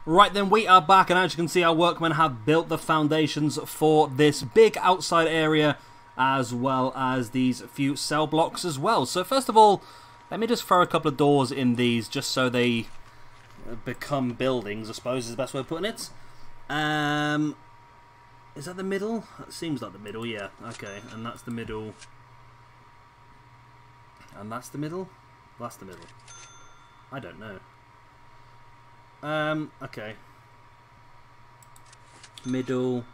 Right then, we are back, and as you can see, our workmen have built the foundations for this big outside area, as well as these few cell blocks as well. So first of all, let me just throw a couple of doors in these, just so they become buildings, I suppose is the best way of putting it. Is that the middle? That seems like the middle, yeah. Okay, and that's the middle. And that's the middle? That's the middle. I don't know. Okay. Middle.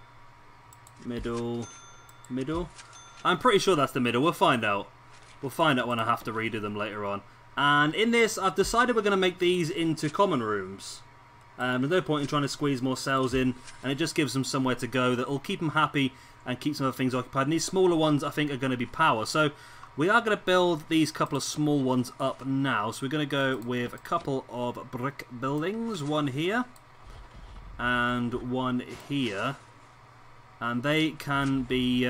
I'm pretty sure that's the middle. We'll find out. We'll find out when I have to redo them later on. And in this, I've decided we're going to make these into common rooms. There's no point in trying to squeeze more cells in, and it just gives them somewhere to go that will keep them happy and keep some other things occupied. And these smaller ones, I think, are going to be power. So we are going to build these couple of small ones up now. So we're going to go with a couple of brick buildings. One here and one here. And they can be,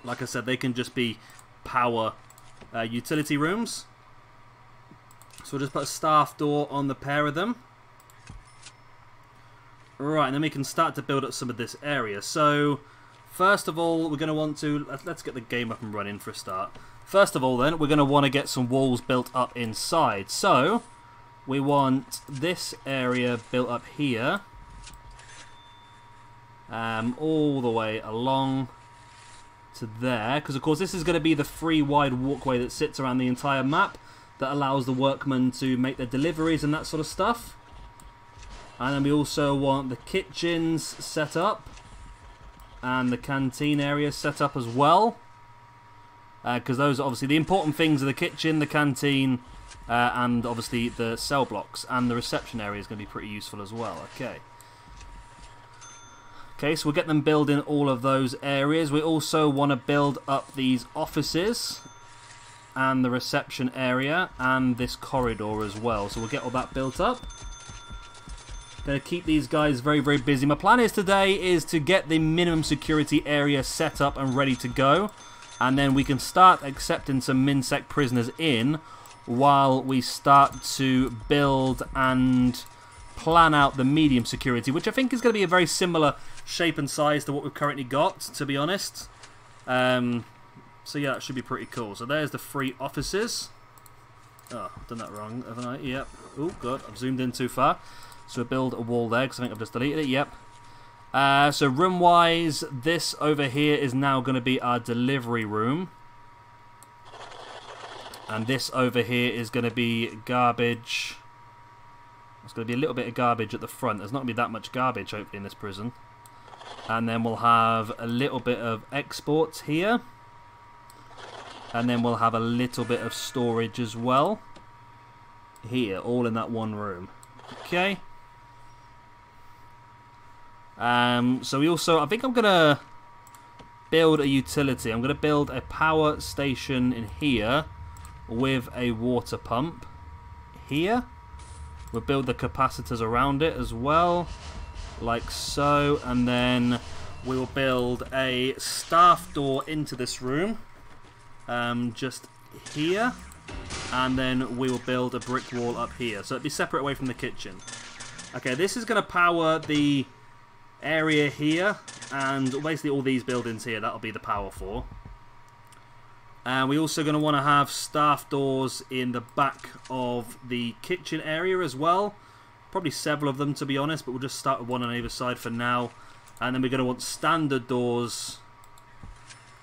like I said, they can just be power utility rooms. So we'll just put a staff door on the pair of them. Right, and then we can start to build up some of this area. So first of all, we're going to want to... Let's get the game up and running for a start. First of all, then, we're going to want to get some walls built up inside. So we want this area built up here. All the way along to there. Because, of course, this is going to be the free wide walkway that sits around the entire map that allows the workmen to make their deliveries and that sort of stuff. And then we also want the kitchens set up. And the canteen area set up as well. Because those are obviously the important things are the kitchen, the canteen, and obviously the cell blocks. And the reception area is going to be pretty useful as well. Okay. Okay, so we'll get them building all of those areas. We also want to build up these offices and the reception area and this corridor as well. So we'll get all that built up. Going to keep these guys very, very busy. My plan is today is to get the minimum security area set up and ready to go. And then we can start accepting some MinSec prisoners in while we start to build and plan out the medium security, which I think is going to be a very similar shape and size to what we've currently got, to be honest. So yeah, that should be pretty cool. So there's the free offices. Oh, I've done that wrong, haven't I? Yep. Oh, God, I've zoomed in too far. So we'll build a wall there, because I think I've just deleted it. Yep. So room-wise, this over here is now going to be our delivery room. And this over here is going to be garbage. There's going to be a little bit of garbage at the front. There's not going to be that much garbage, hopefully, in this prison. And then we'll have a little bit of exports here. And then we'll have a little bit of storage as well. Here, all in that one room. Okay. So we also, I think I'm going to build a utility. I'm going to build a power station in here with a water pump here. We'll build the capacitors around it as well, like so. And then we will build a staff door into this room, just here. And then we will build a brick wall up here. So it'll be separate away from the kitchen. Okay, this is going to power the area here. And basically all these buildings here, that'll be the power for. And we're also going to want to have staff doors in the back of the kitchen area as well. Probably several of them, to be honest, but we'll just start with one on either side for now. And then we're going to want standard doors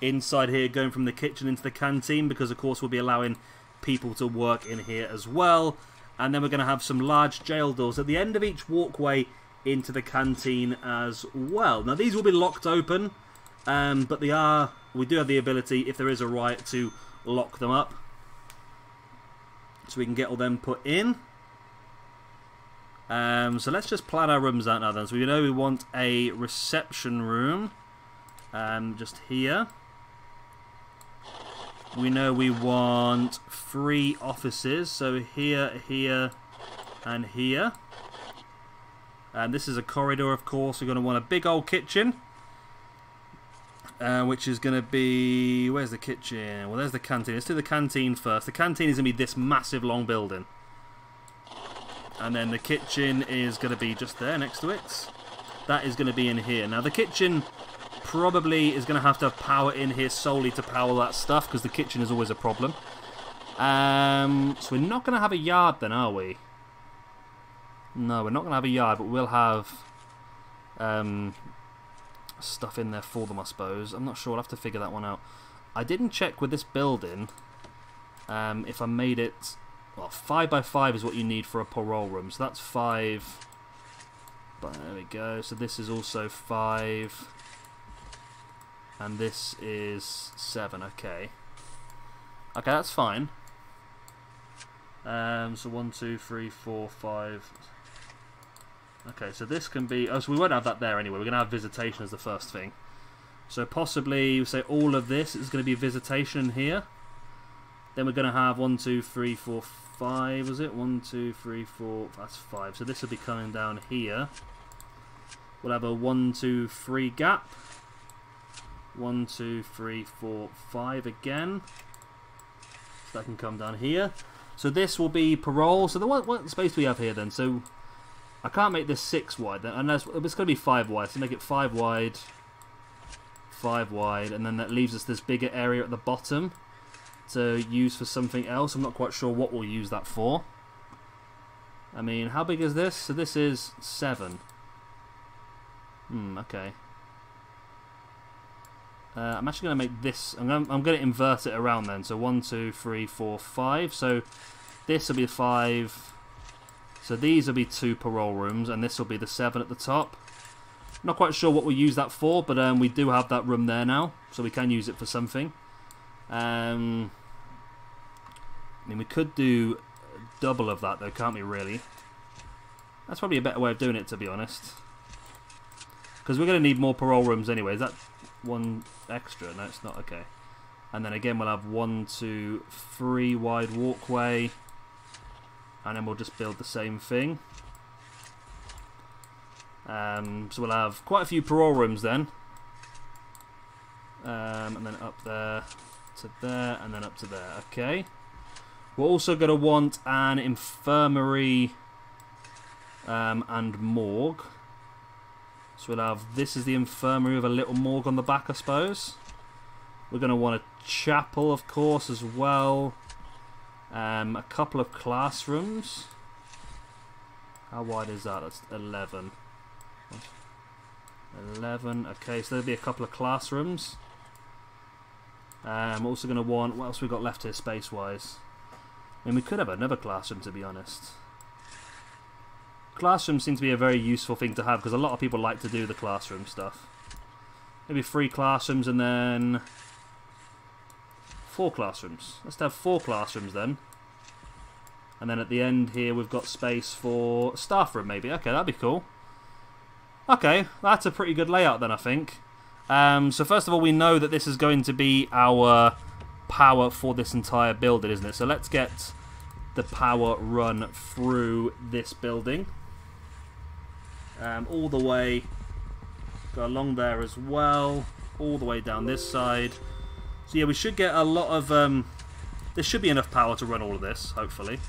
inside here going from the kitchen into the canteen, because of course we'll be allowing people to work in here as well. And then we're going to have some large jail doors at the end of each walkway into the canteen as well. Now these will be locked open, but we do have the ability, if there is a riot, to lock them up. So we can get all them put in. So let's just plan our rooms out now then. So we know we want a reception room, just here. We know we want 3 offices, so here, here, and here. And this is a corridor, of course. We're going to want a big old kitchen, which is going to be... Where's the kitchen? Well, there's the canteen. Let's do the canteen first. The canteen is going to be this massive long building. And then the kitchen is going to be just there next to it. That is going to be in here. Now the kitchen probably is going to have power in here solely to power that stuff, because the kitchen is always a problem. So we're not going to have a yard then, are we? No, we're not going to have a yard, but we'll have stuff in there for them, I suppose. I'm not sure. I'll have to figure that one out. I didn't check with this building if I made it... Well, 5 by 5 is what you need for a parole room. So that's 5. But there we go. So this is also 5. And this is 7. Okay. Okay, that's fine. So 1, 2, 3, 4, 5. Okay, so this can be... Oh, so we won't have that there anyway. We're going to have visitation as the first thing. So possibly, we say all of this is going to be visitation in here. Then we're going to have 1, 2, 3, 4, 5, was it? 1, 2, 3, 4, that's 5. So this will be coming down here. We'll have a 1, 2, 3 gap. 1, 2, 3, 4, 5 again. So that can come down here. So this will be parole. So what space do we have here then? So I can't make this 6 wide then, unless it's going to be 5 wide. So make it 5 wide, 5 wide, and then that leaves us this bigger area at the bottom to use for something else. I'm not quite sure what we'll use that for. I mean, how big is this? So this is 7. Okay. I'm actually going to make this... I'm going to invert it around then. So 1, 2, 3, 4, 5. So this will be 5. So these will be 2 parole rooms, and this will be the 7 at the top. Not quite sure what we'll use that for, but we do have that room there now, so we can use it for something. I mean, we could do double of that though, can't we, really? That's probably a better way of doing it, to be honest. Because we're going to need more parole rooms anyway. Is that one extra? No, it's not. Okay. And then again, we'll have 1, 2, 3 wide walkway. And then we'll just build the same thing. So we'll have quite a few parole rooms then. And then up there to there, and then up to there. Okay. We're also going to want an infirmary and morgue. So we'll have, this is the infirmary with a little morgue on the back, I suppose. We're going to want a chapel, of course, as well. A couple of classrooms. How wide is that? That's 11. 11. Okay, so there'll be a couple of classrooms. We're also going to want... What else we got left here space-wise? I mean, we could have another classroom, to be honest. Classrooms seem to be a very useful thing to have, because a lot of people like to do the classroom stuff. Maybe 3 classrooms and then... 4 classrooms. Let's have 4 classrooms then. And then at the end here we've got space for a staff room maybe. Okay, that'd be cool. Okay, that's a pretty good layout then, I think. So first of all, we know that this is going to be our power for this entire building, isn't it? So let's get the power run through this building. All the way, go along there as well, all the way down this side. So yeah, we should get a lot of... there should be enough power to run all of this, hopefully.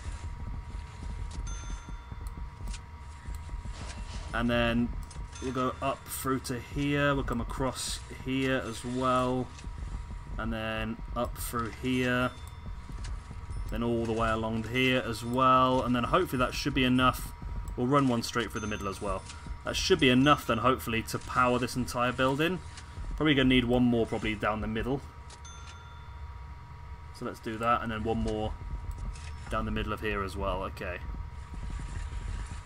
And then we'll go up through to here, we'll come across here as well. And then up through here. Then all the way along here as well. And then hopefully that should be enough. We'll run one straight through the middle as well. That should be enough then, hopefully, to power this entire building. Probably going to need one more probably down the middle. So let's do that, and then one more down the middle of here as well. Okay.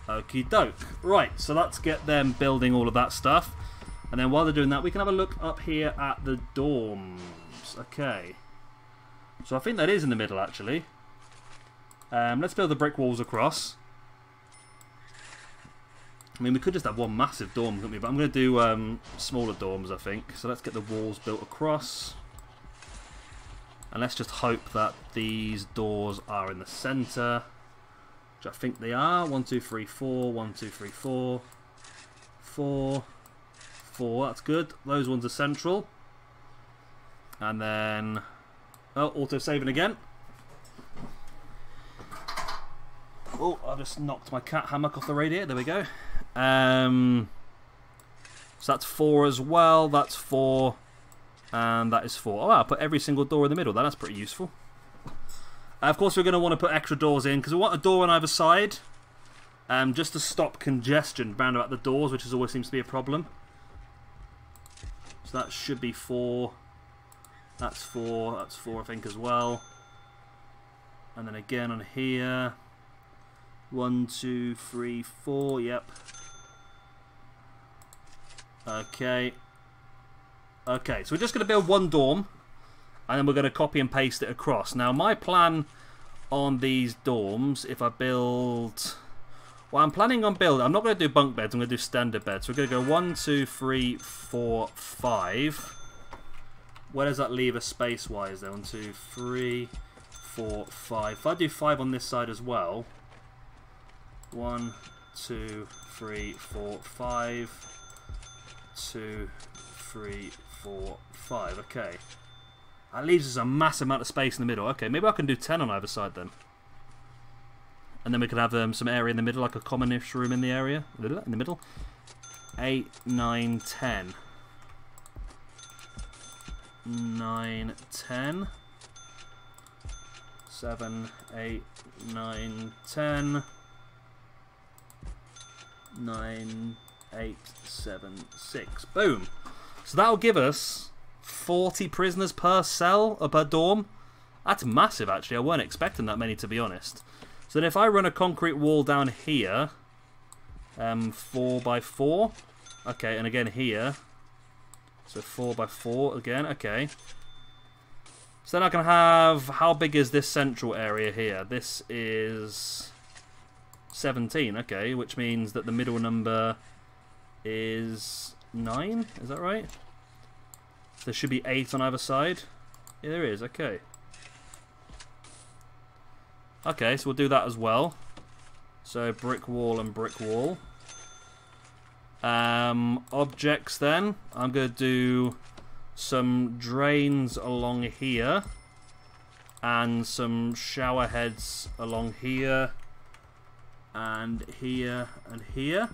Okie doke. Right, so let's get them building all of that stuff. And then while they're doing that, we can have a look up here at the dorms. Okay. So I think that is in the middle, actually. Let's build the brick walls across. I mean, we could just have one massive dorm, couldn't we? But I'm going to do smaller dorms, I think. So let's get the walls built across. And let's just hope that these doors are in the centre. Which I think they are. 1, 2, 3, 4. 1, 2, 3, 4. 4. 4. That's good. Those ones are central. And then... Oh, auto-saving again. Oh, I just knocked my cat hammock off the radiator. There we go. So that's 4 as well. That's 4. And that is 4. Oh, wow, I put every single door in the middle. That's pretty useful. Of course, we're going to want to put extra doors in because we want a door on either side. Just to stop congestion round about the doors, which always seems to be a problem. So that should be 4. That's 4. That's 4, I think, as well. And then again on here. 1, 2, 3, 4. Yep. Okay. Okay, so we're just going to build one dorm. And then we're going to copy and paste it across. Now, my plan on these dorms, if I build... Well, I'm planning on building... I'm not going to do bunk beds. I'm going to do standard beds. So we're going to go 1, 2, 3, 4, 5. Where does that leave us space-wise, then? 1, 2, 3, 4, 5. If I do 5 on this side as well... 1, 2, 3, 4, 5. 2, 3, 4, 5. Okay. That leaves us a massive amount of space in the middle. Okay, maybe I can do 10 on either side then. And then we could have some area in the middle, like a commonish room in the area. In the middle. 8, 9, 10. 9, 10. 7, 8, 9, 10. 9, 8, 7, 6. Boom. So that'll give us 40 prisoners per cell or per dorm. That's massive, actually. I weren't expecting that many, to be honest. So then if I run a concrete wall down here, 4 by 4. Okay, and again here. So 4 by 4 again. Okay. So then I can have... How big is this central area here? This is 17. Okay, which means that the middle number is 9. Is that right? So there should be 8 on either side. Yeah, there is. Okay. Okay, so we'll do that as well. So brick wall and brick wall. Objects then. I'm going to do some drains along here. And some shower heads along here. And here and here.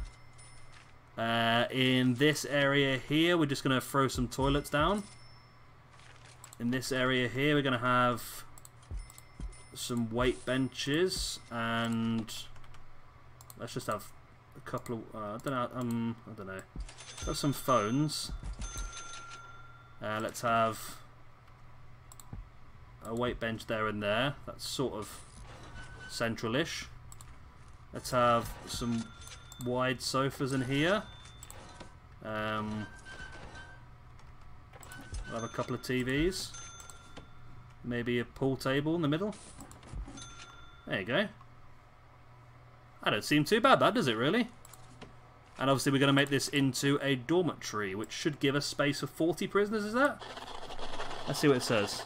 In this area here, we're just going to throw some toilets down. In this area here, we're going to have some weight benches, and let's just have a couple of I don't know. Got some phones. Let's have a weight bench there and there. That's sort of central-ish. Let's have some wide sofas in here. We'll have a couple of TVs. Maybe a pool table in the middle. There you go. That don't seem too bad, that, does it, really? And obviously we're going to make this into a dormitory, which should give us space for 40 prisoners, is that? Let's see what it says.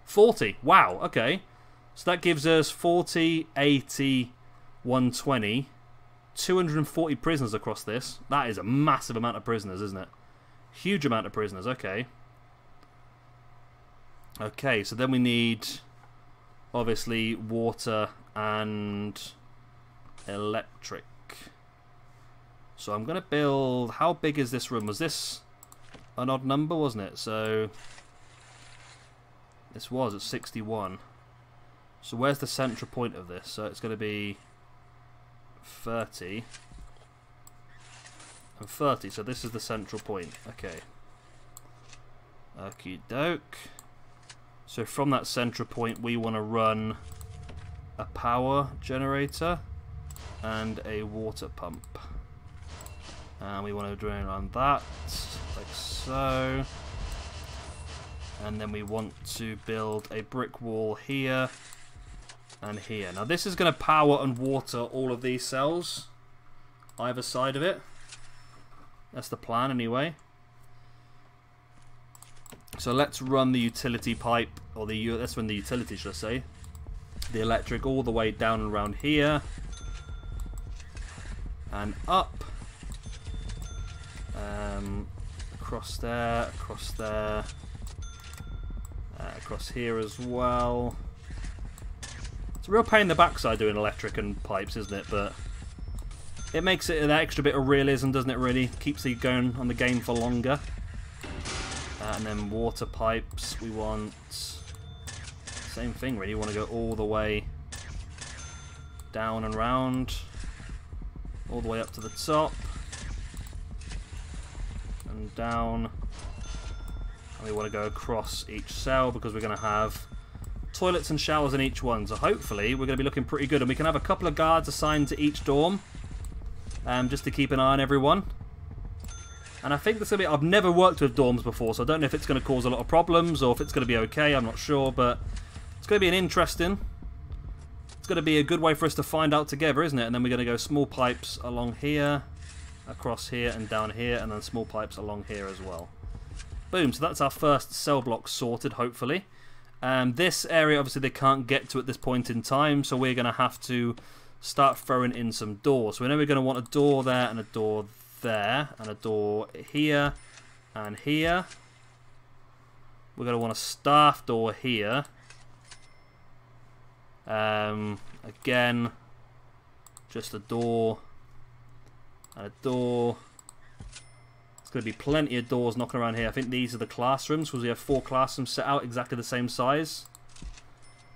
40. Wow, okay. So that gives us 40, 80, 120, 240 prisoners across this. That is a massive amount of prisoners, isn't it? Huge amount of prisoners, okay. Okay, so then we need, obviously, water and electric. So I'm going to build... How big is this room? Was this an odd number, wasn't it? So this was at 61. So where's the central point of this? So it's going to be 30 and 30. So this is the central point. Okay. Okie doke. So from that central point, we want to run a power generator and a water pump. And we want to drain on that, like so. And then we want to build a brick wall here and here. Now this is going to power and water all of these cells, either side of it. That's the plan anyway. So let's run the utility pipe, or let's run the utility, should I say, the electric all the way down and around here and up, across there, across here as well, It's a real pain in the backside doing electric and pipes, isn't it? But it makes it an extra bit of realism, doesn't it, really? Keeps you going on the game for longer. And then water pipes, we want... Same thing, really. You want to go all the way down and round. All the way up to the top. And down. And we want to go across each cell because we're going to have toilets and showers in each one. So hopefully we're going to be looking pretty good. And we can have a couple of guards assigned to each dorm. Just to keep an eye on everyone. And I think this will be... I've never worked with dorms before, so I don't know if it's going to cause a lot of problems or if it's going to be okay. I'm not sure, but it's going to be an interesting... It's going to be a good way for us to find out together, isn't it? And then we're going to go small pipes along here, across here, and down here, and then small pipes along here as well. Boom, so that's our first cell block sorted, hopefully. This area, obviously, they can't get to at this point in time, so we're going to have to start throwing in some doors. So we know we're going to want a door there, and a door there, and a door here, and here. We're going to want a staff door here. Again, just a door and a door. There's going to be plenty of doors knocking around here. I think these are the classrooms because we have 4 classrooms set out exactly the same size.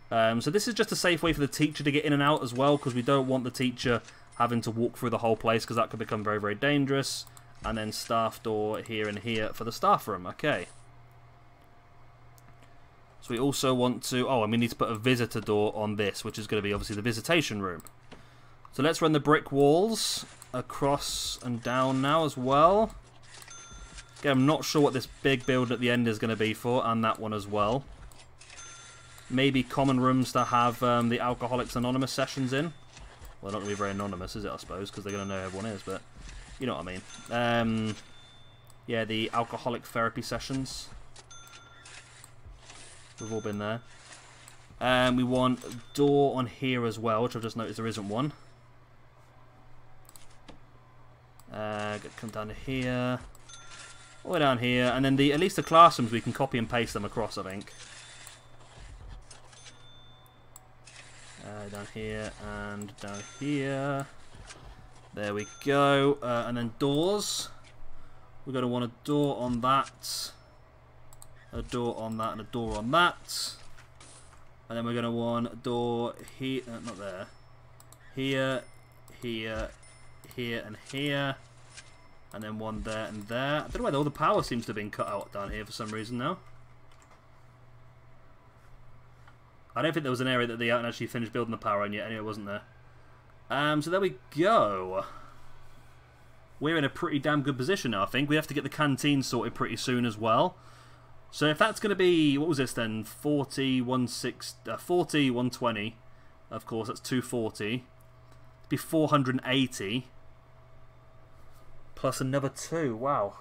So this is just a safe way for the teacher to get in and out as well, because we don't want the teacher having to walk through the whole place, because that could become very, very dangerous. And then staff door here and here for the staff room. Okay. So we also want to... Oh, and we need to put a visitor door on this, which is going to be obviously the visitation room. So let's run the brick walls across and down now as well. Again, I'm not sure what this big build at the end is going to be for, and that one as well. Maybe common rooms to have the Alcoholics Anonymous sessions in. Well, not going to be very anonymous, is it, I suppose, because they're going to know who everyone is, but you know what I mean. Yeah, the alcoholic therapy sessions. We've all been there. We want a door on here as well, which I've just noticed there isn't one. Come down to here. All the way down here. And then at least the classrooms, we can copy and paste them across, I think. Down here and down here. There we go. And then doors. We're going to want a door on that. A door on that and a door on that. And then we're going to want a door here, not there. Here, here, here and here. And then one there and there. I don't know whether all the power seems to have been cut out down here for some reason now. I don't think there was an area that they hadn't actually finished building the power on yet. Anyway, it wasn't there. So there we go. We're in a pretty damn good position now, I think. We have to get the canteen sorted pretty soon as well. So if that's going to be, what was this then? 40, 120. Of course, that's 240. It'd be 480. Plus another 2. Wow.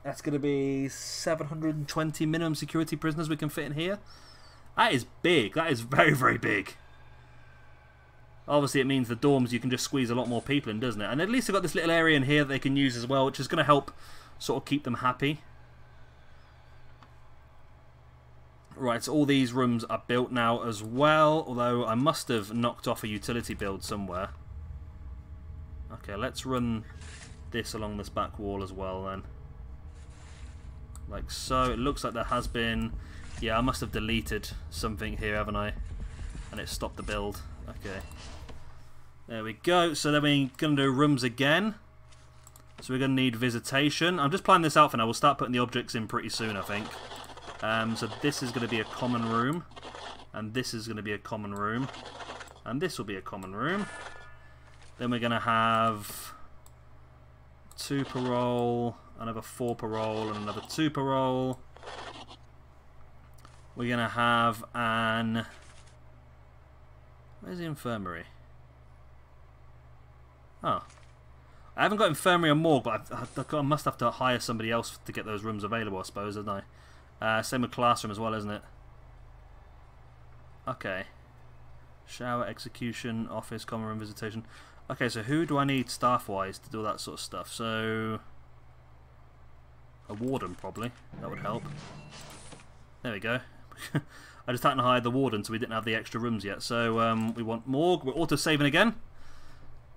That's going to be 720 minimum security prisoners we can fit in here. That is big. That is very, very big. Obviously, it means the dorms, you can just squeeze a lot more people in, doesn't it? And at least they've got this little area in here that they can use as well, which is going to help sort of keep them happy. Right, so all these rooms are built now as well, although I must have knocked off a utility build somewhere. Okay, let's run this along this back wall as well then. Like so. It looks like there has been... Yeah, I must have deleted something here, haven't I? And it stopped the build. Okay. There we go. So then we're going to do rooms again. So we're going to need visitation. I'm just planning this out for now. We'll start putting the objects in pretty soon, I think. So this is going to be a common room. And this is going to be a common room. And this will be a common room. Then we're going to have 2 parole, another 4 parole, and another 2 parole. We're going to have an... Where's the infirmary? Oh. I haven't got infirmary or morgue, but I must have to hire somebody else to get those rooms available, I suppose, don't I? Same with classroom as well, isn't it? Okay. Shower, execution, office, common room, visitation. Okay, so who do I need staff-wise to do all that sort of stuff? So... a warden, probably. That would help. There we go. I just hadn't hired the warden, so we didn't have the extra rooms yet. So we want morgue. We're auto-saving again.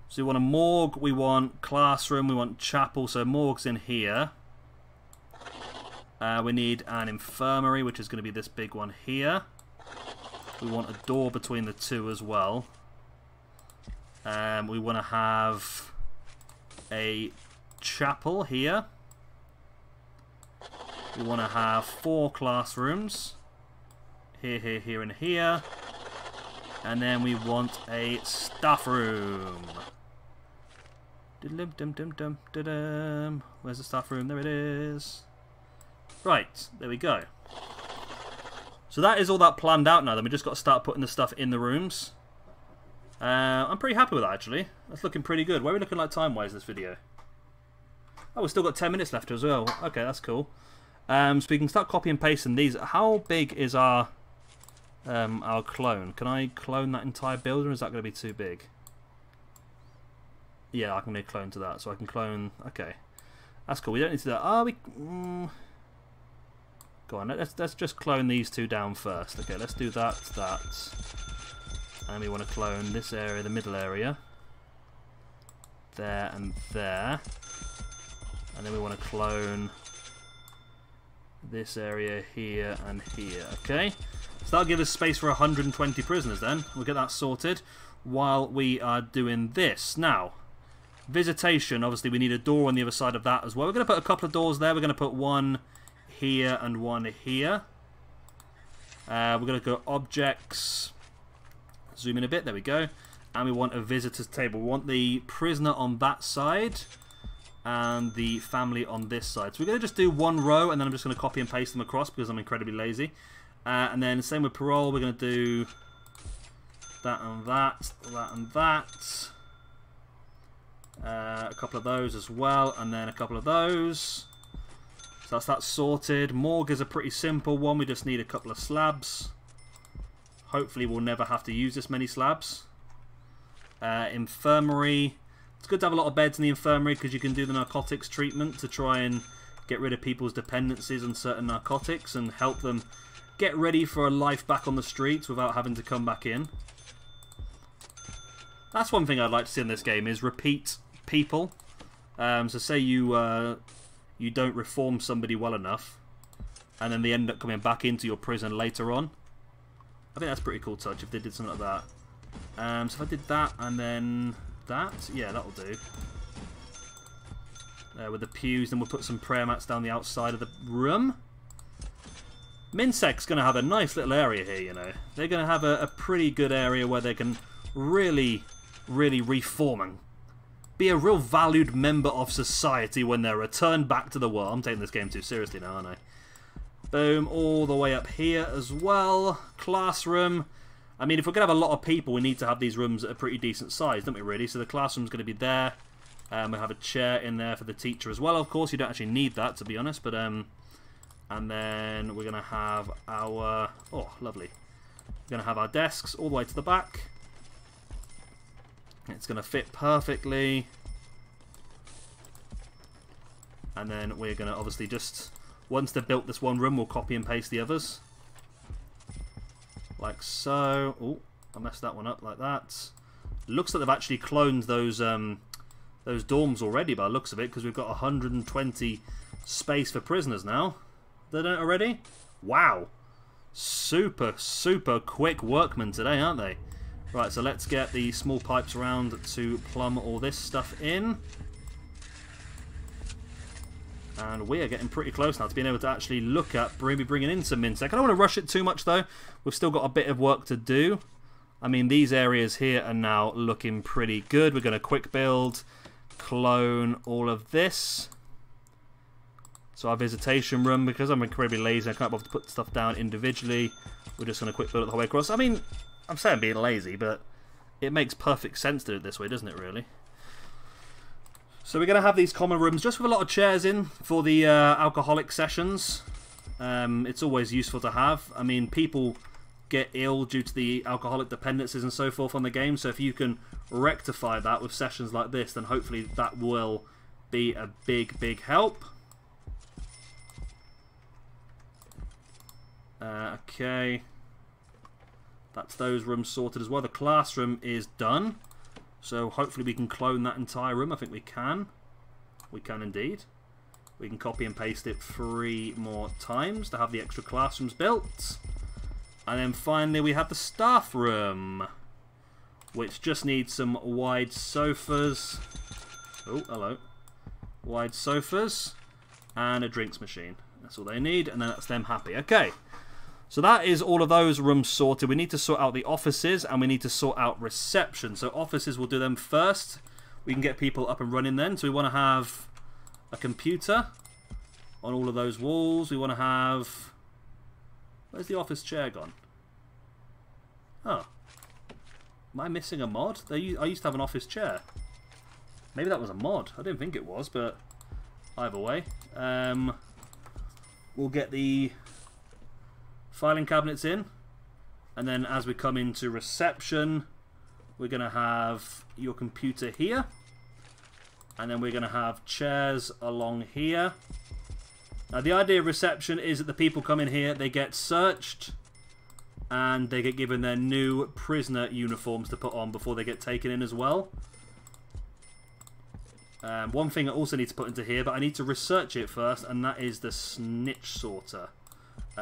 So we want a morgue, we want classroom, we want chapel. So morgue's in here. We need an infirmary, which is going to be this big one here. We want a door between the two as well. We want to have a chapel here. We want to have 4 classrooms. Here, here, here, and here. And then we want a staff room. Where's the staff room? There it is. Right, there we go. So that is all that planned out now. Then we just got to start putting the stuff in the rooms. I'm pretty happy with that, actually. That's looking pretty good. Where are we looking like time-wise this video? Oh, we've still got 10 minutes left as well. Okay, that's cool. So we can start copy and pasting these. How big is our clone? Can I clone that entire building, or is that going to be too big? Yeah, I can make a clone to that. So I can clone... Okay. That's cool. We don't need to do that. Oh, we... Go on, let's just clone these 2 down first. Okay, let's do that, and we want to clone this area, the middle area. There and there. And then we want to clone this area here and here. Okay, so that'll give us space for 120 prisoners then. We'll get that sorted while we are doing this. Now, visitation, obviously we need a door on the other side of that as well. We're going to put a couple of doors there. We're going to put one here and one here. We're going to go objects, zoom in a bit, there we go, and we want a visitor's table. We want the prisoner on that side and the family on this side. So we're going to just do 1 row, and then I'm just going to copy and paste them across because I'm incredibly lazy. And then same with parole, we're going to do that and that, that and that. A couple of those as well, and then a couple of those. So that's that sorted. Morgue is a pretty simple one. We just need a couple of slabs. Hopefully we'll never have to use this many slabs. Infirmary. It's good to have a lot of beds in the infirmary because you can do the narcotics treatment to try and get rid of people's dependencies on certain narcotics and help them get ready for a life back on the streets without having to come back in. That's one thing I'd like to see in this game, is repeat people. So say you don't reform somebody well enough, and then they end up coming back into your prison later on. I think that's a pretty cool touch if they did something like that. So if I did that and then that, yeah, that'll do. With the pews, then we'll put some prayer mats down the outside of the room. Minsec's going to have a nice little area here, you know. They're going to have a pretty good area where they can really, really reform and be a real valued member of society when they're returned back to the world. I'm taking this game too seriously now, aren't I? Boom, all the way up here as well. Classroom. I mean, if we're going to have a lot of people, we need to have these rooms at a pretty decent size, don't we, really? So the classroom's going to be there. We'll have a chair in there for the teacher as well, of course. You don't actually need that, to be honest, but... And then we're going to have our... Oh, lovely. We're going to have our desks all the way to the back. It's going to fit perfectly. And then we're going to obviously just... Once they've built this one room, we'll copy and paste the others. Like so. Oh, I messed that one up like that. Looks like they've actually cloned those dorms already by the looks of it, because we've got 120 space for prisoners now. They don't already? Wow. Super, super quick workmen today, aren't they? Right, so let's get the small pipes around to plumb all this stuff in. And we are getting pretty close now to being able to actually look at bringing in some Minsec. I don't want to rush it too much, though. We've still got a bit of work to do. I mean, these areas here are now looking pretty good. We're going to quick build, clone all of this. So our visitation room, because I'm incredibly lazy, I can't bother to put stuff down individually. We're just going to quick build it the whole way across. I mean... I'm saying being lazy, but it makes perfect sense to do it this way, doesn't it, really? So we're going to have these common rooms just with a lot of chairs in for the alcoholic sessions. It's always useful to have. I mean, people get ill due to the alcoholic dependencies and so forth on the game, so if you can rectify that with sessions like this, then hopefully that will be a big, big help. Okay. That's those rooms sorted as well. The classroom is done. So hopefully we can clone that entire room. I think we can. We can indeed. We can copy and paste it 3 more times to have the extra classrooms built. And then finally we have the staff room, which just needs some wide sofas. Oh, hello. Wide sofas and a drinks machine. That's all they need, and then that's them happy. Okay. So that is all of those rooms sorted. We need to sort out the offices and we need to sort out reception. So offices, we'll do them first. We can get people up and running then. So we want to have a computer on all of those walls. We want to have... Where's the office chair gone? Oh. Am I missing a mod? I used to have an office chair. Maybe that was a mod. I didn't think it was, but either way. We'll get the filing cabinets in, and then as we come into reception, we're going to have your computer here, and then we're going to have chairs along here. Now the idea of reception is that the people come in here, they get searched, and they get given their new prisoner uniforms to put on before they get taken in as well. One thing I also need to put into here, but I need to research it first, and that is the snitch sorter.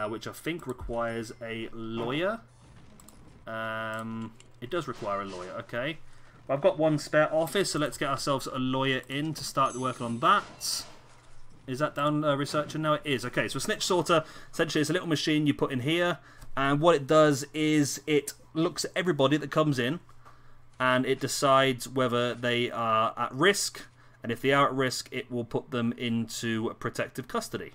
Which I think requires a lawyer. It does require a lawyer, okay. Well, I've got 1 spare office, so let's get ourselves a lawyer in to start working on that. Is that down researcher? No, it is. Okay, so a snitch sorter, essentially it's a little machine you put in here, and what it does is it looks at everybody that comes in, and it decides whether they are at risk, and if they are at risk, it will put them into protective custody.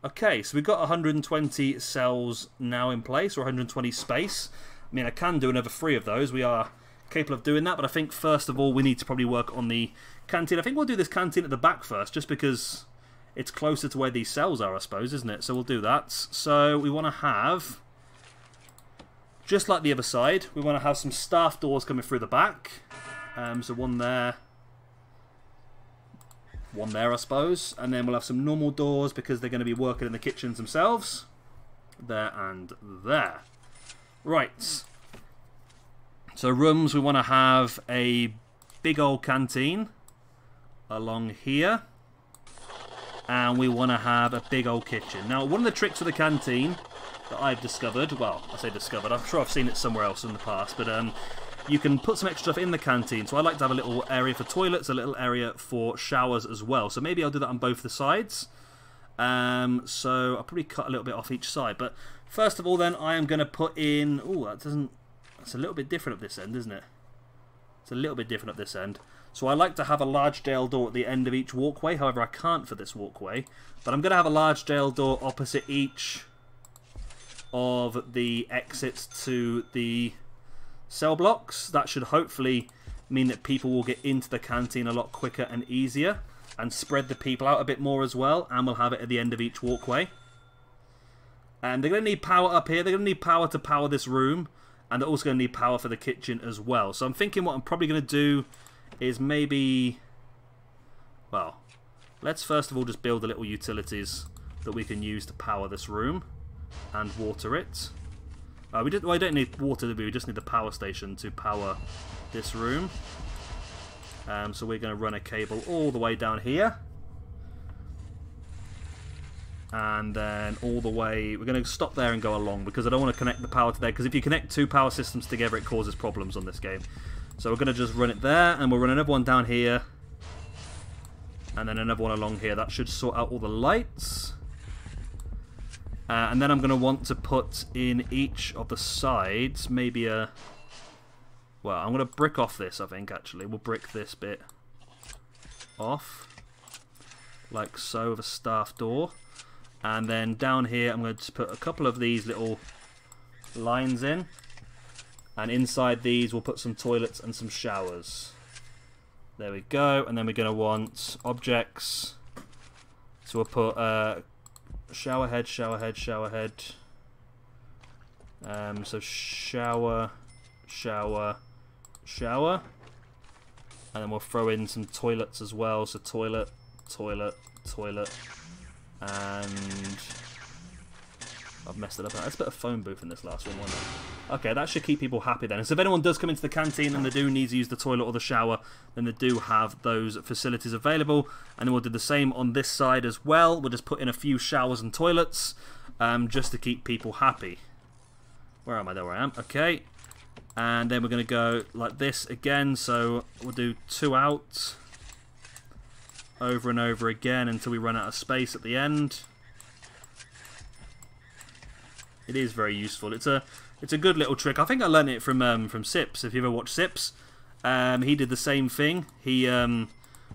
Okay, so we've got 120 cells now in place, or 120 space. I mean, I can do another 3 of those. We are capable of doing that, but I think first of all we need to probably work on the canteen. I think we'll do this canteen at the back first, just because it's closer to where these cells are, I suppose, isn't it? So we'll do that. So we want to have, just like the other side, we want to have some staff doors coming through the back. So one there, I suppose, and then we'll have some normal doors because they're going to be working in the kitchens themselves. There and there. Right. So rooms, we want to have a big old canteen along here, and we want to have a big old kitchen. Now, one of the tricks of the canteen that I've discovered, well, I say discovered, I'm sure I've seen it somewhere else in the past, but you can put some extra stuff in the canteen. So I like to have a little area for toilets, a little area for showers as well. So maybe I'll do that on both the sides. So I'll probably cut a little bit off each side. But first of all then, I am going to put in... Oh, that's a little bit different at this end, isn't it? It's a little bit different at this end. So I like to have a large jail door at the end of each walkway. However, I can't for this walkway. But I'm going to have a large jail door opposite each of the exits to the cell blocks. That should hopefully mean that people will get into the canteen a lot quicker and easier, and spread the people out a bit more as well, and we'll have it at the end of each walkway. And they're going to need power up here. They're going to need power to power this room, and they're also going to need power for the kitchen as well. So I'm thinking what I'm probably going to do is maybe... Well, let's first of all just build the little utilities that we can use to power this room and water it. I don't need water, we just need the power station to power this room. So we're going to run a cable all the way down here. And then all the way... We're going to stop there and go along, because I don't want to connect the power to there, because if you connect 2 power systems together, it causes problems on this game. So we're going to just run it there, and we'll run another one down here. And then another one along here. That should sort out all the lights. And then I'm going to want to put in each of the sides maybe a... Well, I'm going to brick off this, I think, actually. We'll brick this bit off. Like so, with a staff door. And then down here, I'm going to just put a couple of these little lines in. And inside these, we'll put some toilets and some showers. There we go. And then we're going to want objects. So we'll put... shower head, shower head, shower head. So shower, shower, shower. And then we'll throw in some toilets as well. So toilet, toilet, toilet. And I've messed it up. Let's put a phone booth in this last one, why not? Okay, that should keep people happy then. And so if anyone does come into the canteen and they do need to use the toilet or the shower, then they do have those facilities available. And then we'll do the same on this side as well. We'll just put in a few showers and toilets just to keep people happy. Where am I? There I am. Okay. And then we're going to go like this again. So we'll do 2 out over and over again until we run out of space at the end. It is very useful. It's a good little trick. I think I learned it from Sips. If you ever watched Sips, he did the same thing. He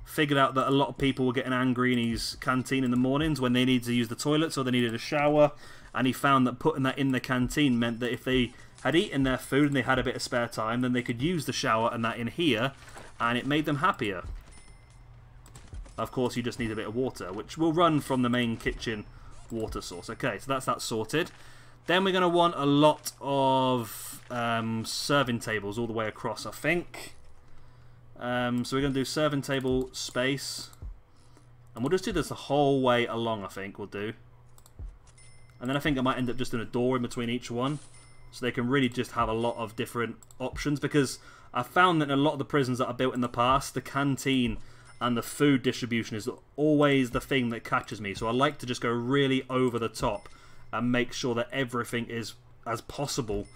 figured out that a lot of people were getting angry in his canteen in the mornings when they needed to use the toilets or they needed a shower, and he found that putting that in the canteen meant that if they had eaten their food and they had a bit of spare time, then they could use the shower and that in here, and it made them happier. Of course, you just need a bit of water, which will run from the main kitchen water source. Okay, so that's that sorted. Then we're going to want a lot of serving tables all the way across, I think. So we're going to do serving table space. And we'll just do this the whole way along, I think we'll do. And then I think I might end up just doing a door in between each one. So they can really just have a lot of different options. Because I found that in a lot of the prisons that I built in the past, the canteen and the food distribution is always the thing that catches me. So I like to just go really over the top and make sure that everything is, as possible,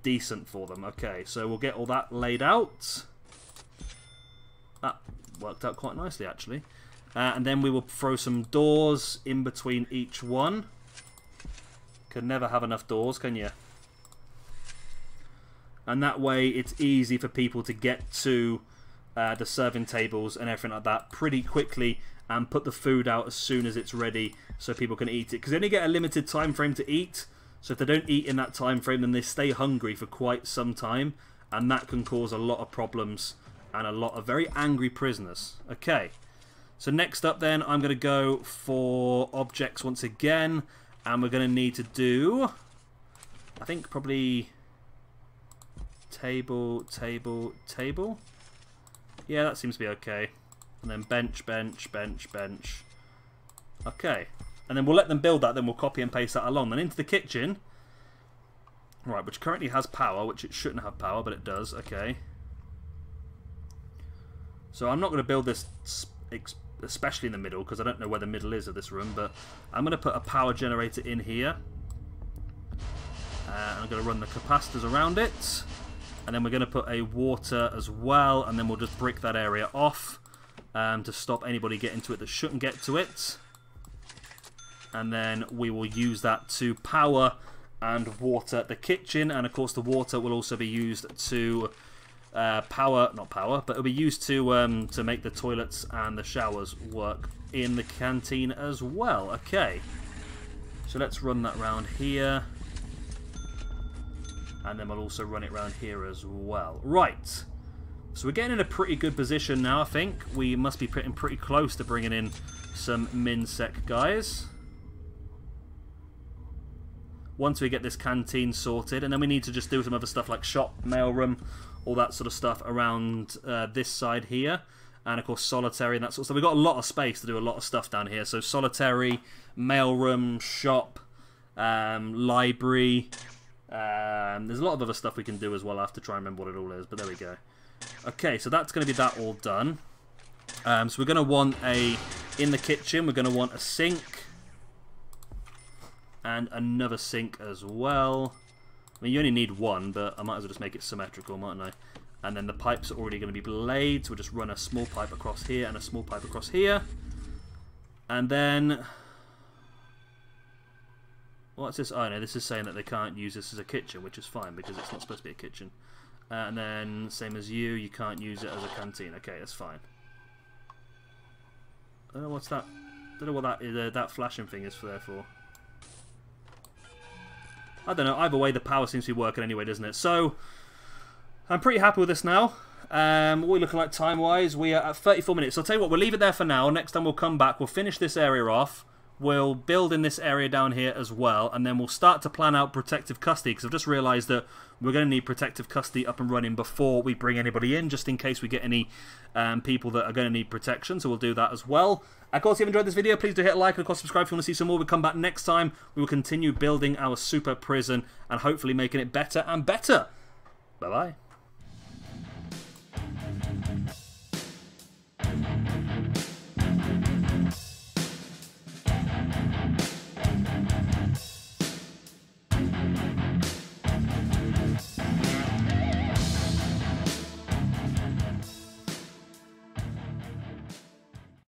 decent for them. Okay, so we'll get all that laid out. That worked out quite nicely, actually. And then we will throw some doors in between each one. Can never have enough doors, can you? And that way it's easy for people to get to the serving tables and everything like that pretty quickly and put the food out as soon as it's ready so people can eat it. Because they only get a limited time frame to eat, so if they don't eat in that time frame, then they stay hungry for quite some time, and that can cause a lot of problems and a lot of very angry prisoners. Okay, so next up then, I'm going to go for objects once again, and we're going to need to do, I think probably table, table, table. Yeah, that seems to be okay. And then bench, bench, bench, bench. Okay. And then we'll let them build that, then we'll copy and paste that along. Then into the kitchen. Right, which currently has power, which it shouldn't have power, but it does. Okay. So I'm not going to build this especially in the middle, because I don't know where the middle is of this room, but I'm going to put a power generator in here. And I'm going to run the capacitors around it. And then we're going to put a water as well, and then we'll just brick that area off. To stop anybody getting to it that shouldn't get to it. And then we will use that to power and water the kitchen, and of course the water will also be used to it'll be used to make the toilets and the showers work in the canteen as well. Okay, so let's run that round here, and then we'll also run it round here as well. Right. So we're getting in a pretty good position now, I think. We must be getting pretty close to bringing in some MinSec guys. Once we get this canteen sorted, and then we need to just do some other stuff like shop, mailroom, all that sort of stuff around this side here. And of course solitary and that sort of stuff. We've got a lot of space to do a lot of stuff down here. So solitary, mailroom, shop, library. There's a lot of other stuff we can do as well. I have to try and remember what it all is, but there we go. Okay, so that's going to be that all done. So we're going to want in the kitchen, we're going to want a sink. And another sink as well. I mean, you only need one, but I might as well just make it symmetrical, mightn't I? And then the pipes are already going to be blades, so we'll just run a small pipe across here and a small pipe across here. And then... what's this? Oh no, this is saying that they can't use this as a kitchen, which is fine, because it's not supposed to be a kitchen. And then, same as you can't use it as a canteen. Okay, that's fine. I don't know what's that. I don't know what that is, that flashing thing is there for. I don't know. Either way, the power seems to be working anyway, doesn't it? So, I'm pretty happy with this now. What are we looking like time-wise? We are at 34 minutes. So I'll tell you what, we'll leave it there for now. Next time we'll come back. We'll finish this area off. we'll build in this area down here as well, and then we'll start to plan out protective custody, because I've just realised that we're going to need protective custody up and running before we bring anybody in, just in case we get any people that are going to need protection, so we'll do that as well. Of course, if you've enjoyed this video, please do hit like and of course subscribe if you want to see some more. We'll come back next time. We will continue building our super prison and hopefully making it better and better. Bye-bye.